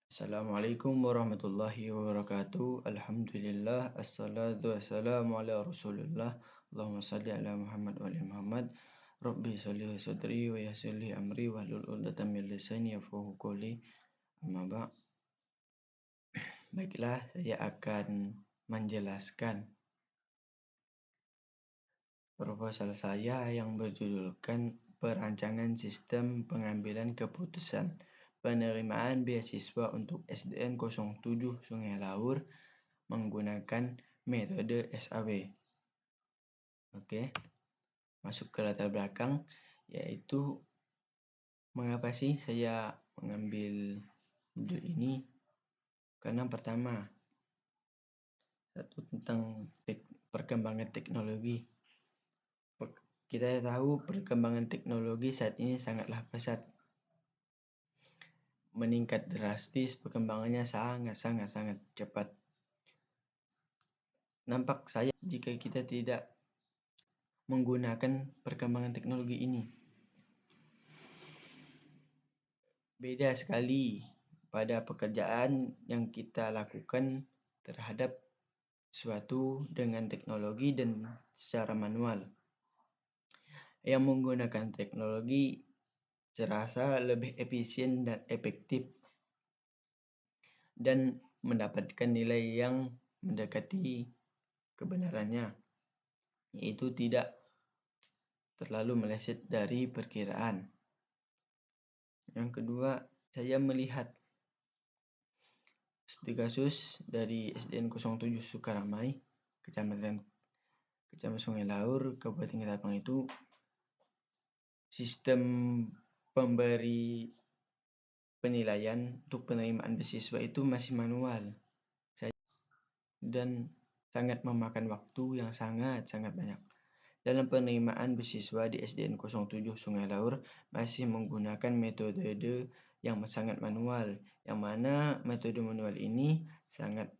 Assalamualaikum warahmatullahi wabarakatuh. Alhamdulillah, assalatu wassalamu ala rasulillah. Allahumma salli ala Muhammad wa ali Muhammad. Rabbi sholli wa sadri wa yassir li amri wa hlul 'uqdatam min lisani yafqahu qawli. Amma ba'. Baiklah, saya akan menjelaskan proposal saya yang berjudulkan Perancangan Sistem Pengambilan Keputusan Penerimaan Beasiswa untuk SDN 07 Sungai Laur menggunakan metode SAW. Oke, masuk ke latar belakang, yaitu mengapa sih saya mengambil modul ini? Karena pertama, satu tentang perkembangan teknologi. Kita tahu perkembangan teknologi saat ini sangatlah pesat, meningkat drastis, perkembangannya sangat cepat. Nampak saya jika kita tidak menggunakan perkembangan teknologi ini. Beda sekali pada pekerjaan yang kita lakukan terhadap suatu dengan teknologi dan secara manual. Yang menggunakan teknologi serasa lebih efisien dan efektif dan mendapatkan nilai yang mendekati kebenarannya, yaitu tidak terlalu meleset dari perkiraan. Yang kedua, saya melihat studi kasus dari SDN 07 Sukaramai, Kecamatan Sungai Laur, Kabupaten Ketapang itu sistem pemberi penilaian untuk penerimaan beasiswa itu masih manual dan sangat memakan waktu yang sangat banyak. Dalam penerimaan beasiswa di SDN 07 Sungai Laur masih menggunakan metode yang sangat manual, yang mana metode manual ini sangat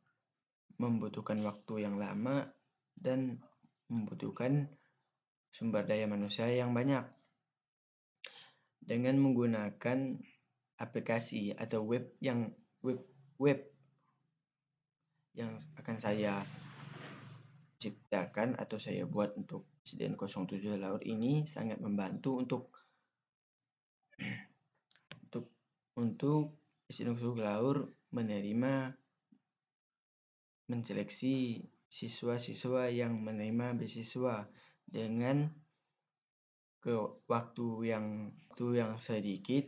membutuhkan waktu yang lama dan membutuhkan sumber daya manusia yang banyak. Dengan menggunakan aplikasi atau web yang akan saya ciptakan atau saya buat untuk SDN 07 Laur ini sangat membantu untuk SDN 07 Laur menseleksi siswa-siswa yang menerima beasiswa dengan waktu yang sedikit,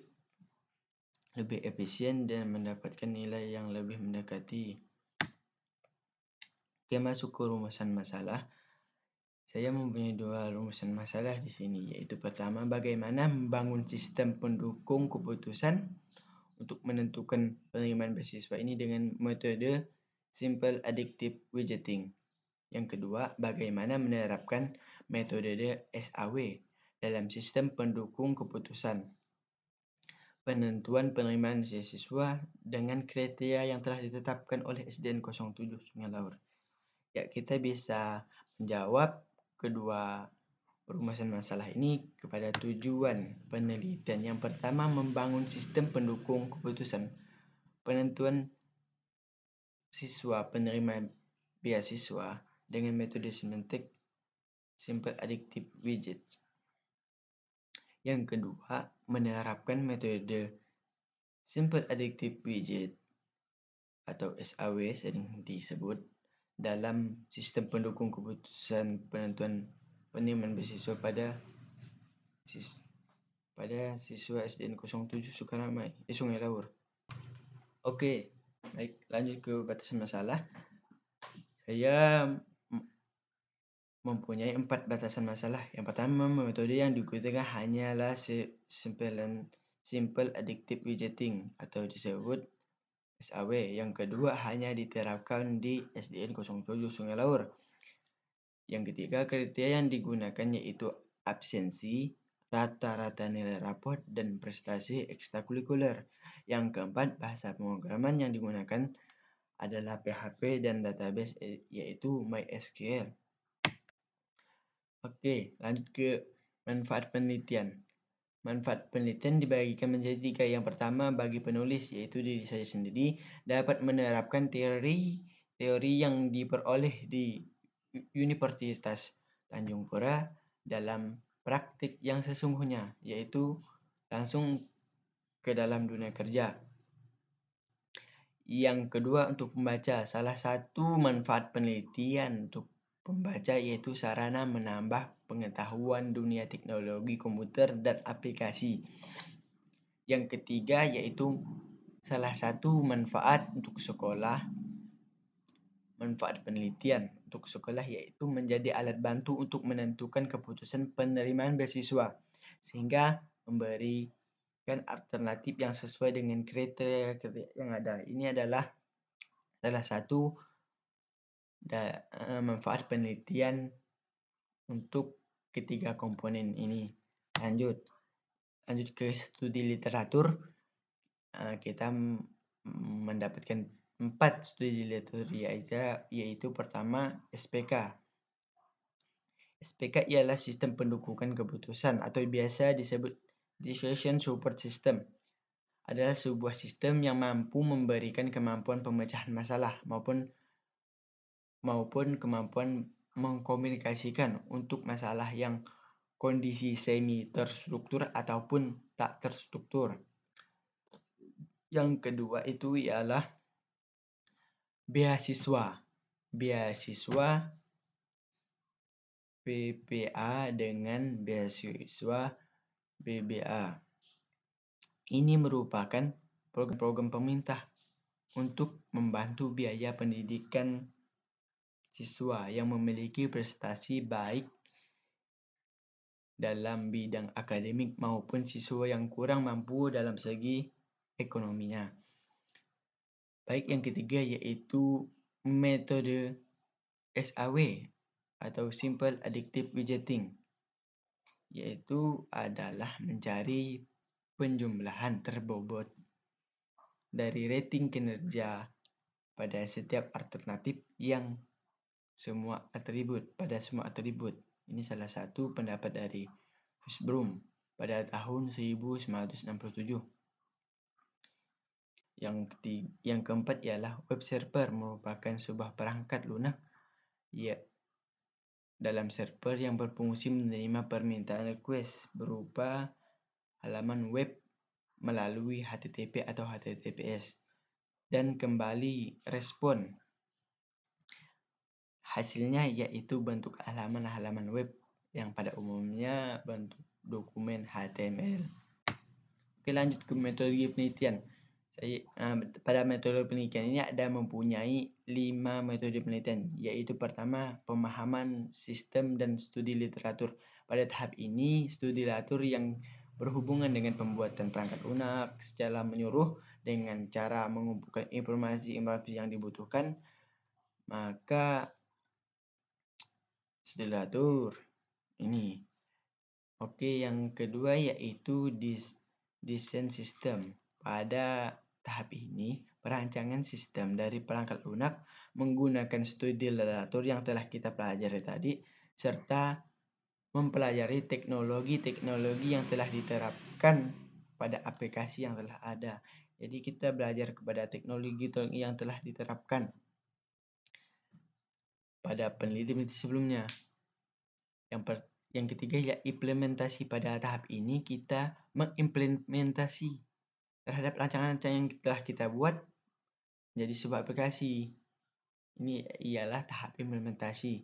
lebih efisien dan mendapatkan nilai yang lebih mendekati. Oke, masuk ke rumusan masalah. Saya mempunyai dua rumusan masalah di sini, yaitu pertama, bagaimana membangun sistem pendukung keputusan untuk menentukan penerimaan beasiswa ini dengan metode Simple Additive Widgeting. Yang kedua, bagaimana menerapkan metode SAW dalam sistem pendukung keputusan penentuan penerimaan beasiswa dengan kriteria yang telah ditetapkan oleh SDN 07 Sungai Laur. Ya, kita bisa menjawab kedua rumusan masalah ini kepada tujuan penelitian. Yang pertama, membangun sistem pendukung keputusan penentuan siswa penerima beasiswa dengan metode semantik Simple Additive Widgets. Yang kedua, menerapkan metode Simple Additive Widget atau SAW sering disebut dalam sistem pendukung keputusan penentuan penerimaan beasiswa pada siswa SDN 07 Sungai Laur. Oke, baik, lanjut ke batasan masalah. Saya mempunyai 4 batasan masalah. Yang pertama, metode yang digunakan hanyalah Simple Additive Widgeting atau disebut SAW. Yang kedua, hanya diterapkan di SDN 07 Sungai Laur. Yang ketiga, kriteria yang digunakan yaitu absensi, rata-rata nilai raport, dan prestasi ekstrakurikuler. Yang keempat, bahasa pemrograman yang digunakan adalah PHP dan database yaitu MySQL. Oke, lanjut ke manfaat penelitian. Manfaat penelitian dibagikan menjadi 3. Yang pertama, bagi penulis, yaitu diri saya sendiri, dapat menerapkan teori yang diperoleh di Universitas Tanjung Pura dalam praktik yang sesungguhnya, yaitu langsung ke dalam dunia kerja. Yang kedua, untuk pembaca, salah satu manfaat penelitian untuk pembaca yaitu sarana menambah pengetahuan dunia teknologi komputer dan aplikasi. Yang ketiga, yaitu salah satu manfaat untuk sekolah, manfaat penelitian untuk sekolah yaitu menjadi alat bantu untuk menentukan keputusan penerimaan beasiswa, sehingga memberikan alternatif yang sesuai dengan kriteria yang ada. Ini adalah salah satu manfaat penelitian untuk ketiga komponen ini. Lanjut ke studi literatur. Kita mendapatkan 4 studi literatur, yaitu pertama, SPK. SPK ialah sistem pendukungan keputusan atau biasa disebut Decision Support System. Adalah sebuah sistem yang mampu memberikan kemampuan pemecahan masalah maupun kemampuan mengkomunikasikan untuk masalah yang kondisi semi terstruktur ataupun tak terstruktur. Yang kedua itu ialah beasiswa. Beasiswa PPA dengan beasiswa BBA. Ini merupakan program pemerintah untuk membantu biaya pendidikan siswa yang memiliki prestasi baik dalam bidang akademik maupun siswa yang kurang mampu dalam segi ekonominya. Baik, yang ketiga yaitu metode SAW atau Simple Additive Widgeting, yaitu adalah mencari penjumlahan terbobot dari rating kinerja pada setiap alternatif yang semua atribut. Ini salah satu pendapat dari Fishbroom pada tahun 1967. Yang keempat ialah web server, merupakan sebuah perangkat lunak dalam server yang berfungsi menerima permintaan request berupa halaman web melalui HTTP atau HTTPS dan kembali respon. Hasilnya yaitu bentuk halaman web yang pada umumnya bentuk dokumen HTML. Oke, lanjut ke metode penelitian. Pada metode penelitian ini ada mempunyai 5 metode penelitian, yaitu pertama, pemahaman sistem dan studi literatur. Pada tahap ini, studi literatur yang berhubungan dengan pembuatan perangkat lunak secara menyeluruh dengan cara mengumpulkan informasi yang dibutuhkan, maka studi literatur ini. Oke, yang kedua yaitu desain sistem. Pada tahap ini, perancangan sistem dari perangkat lunak menggunakan studi literatur yang telah kita pelajari tadi, serta mempelajari teknologi yang telah diterapkan pada aplikasi yang telah ada. Jadi kita belajar kepada teknologi yang telah diterapkan pada penelitian sebelumnya. Yang ketiga ya implementasi. Pada tahap ini kita mengimplementasi terhadap rancangan yang telah kita buat menjadi sebuah aplikasi. Ini ialah tahap implementasi.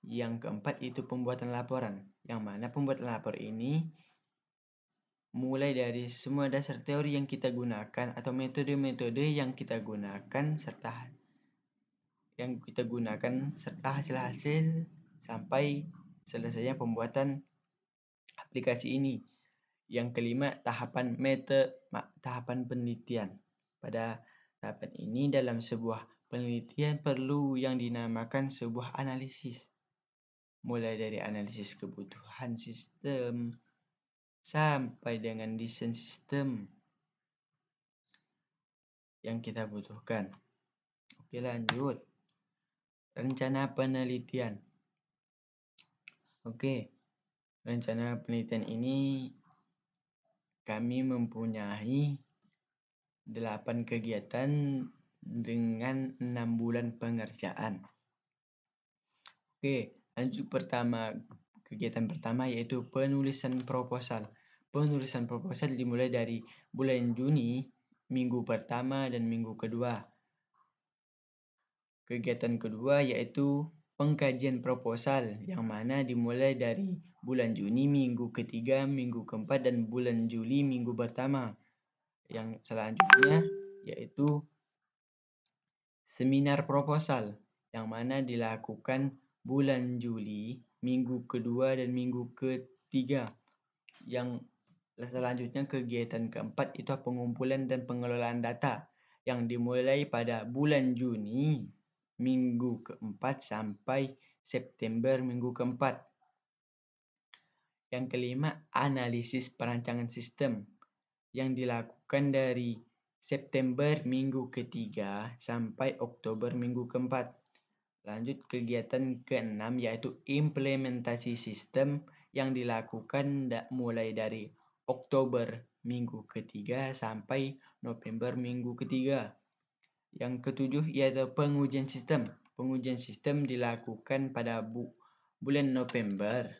Yang keempat itu pembuatan laporan, yang mana pembuatan laporan ini mulai dari semua dasar teori yang kita gunakan atau metode-metode yang kita gunakan serta hasil-hasil sampai selesainya pembuatan aplikasi ini. Yang kelima, tahapan penelitian. Pada tahapan ini dalam sebuah penelitian perlu yang dinamakan sebuah analisis. Mulai dari analisis kebutuhan sistem sampai dengan desain sistem yang kita butuhkan. Oke, lanjut. Rencana penelitian. Oke, rencana penelitian ini kami mempunyai 8 kegiatan dengan 6 bulan pengerjaan. Oke, lanjut kegiatan pertama yaitu penulisan proposal. Penulisan proposal dimulai dari bulan Juni, minggu pertama dan minggu kedua. Kegiatan kedua yaitu pengkajian proposal, yang mana dimulai dari bulan Juni minggu ketiga, minggu keempat, dan bulan Juli minggu pertama. Yang selanjutnya yaitu seminar proposal, yang mana dilakukan bulan Juli minggu kedua dan minggu ketiga. Yang selanjutnya kegiatan keempat itu pengumpulan dan pengelolaan data, yang dimulai pada bulan Juni minggu keempat sampai September minggu keempat. Yang kelima, analisis perancangan sistem, yang dilakukan dari September minggu ketiga sampai Oktober minggu keempat. Lanjut kegiatan keenam yaitu implementasi sistem, yang dilakukan mulai dari Oktober minggu ketiga sampai November minggu ketiga. Yang ketujuh yaitu pengujian sistem. Pengujian sistem dilakukan pada bulan November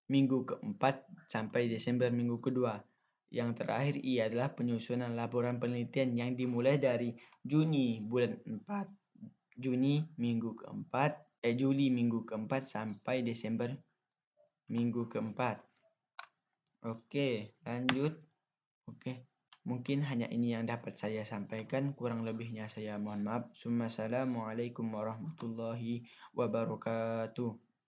minggu keempat sampai Desember minggu kedua. Yang terakhir adalah penyusunan laporan penelitian, yang dimulai dari Juni Juli minggu keempat sampai Desember minggu keempat. Oke, lanjut. Oke, mungkin hanya ini yang dapat saya sampaikan. Kurang lebihnya saya mohon maaf. Assalamualaikum warahmatullahi wabarakatuh.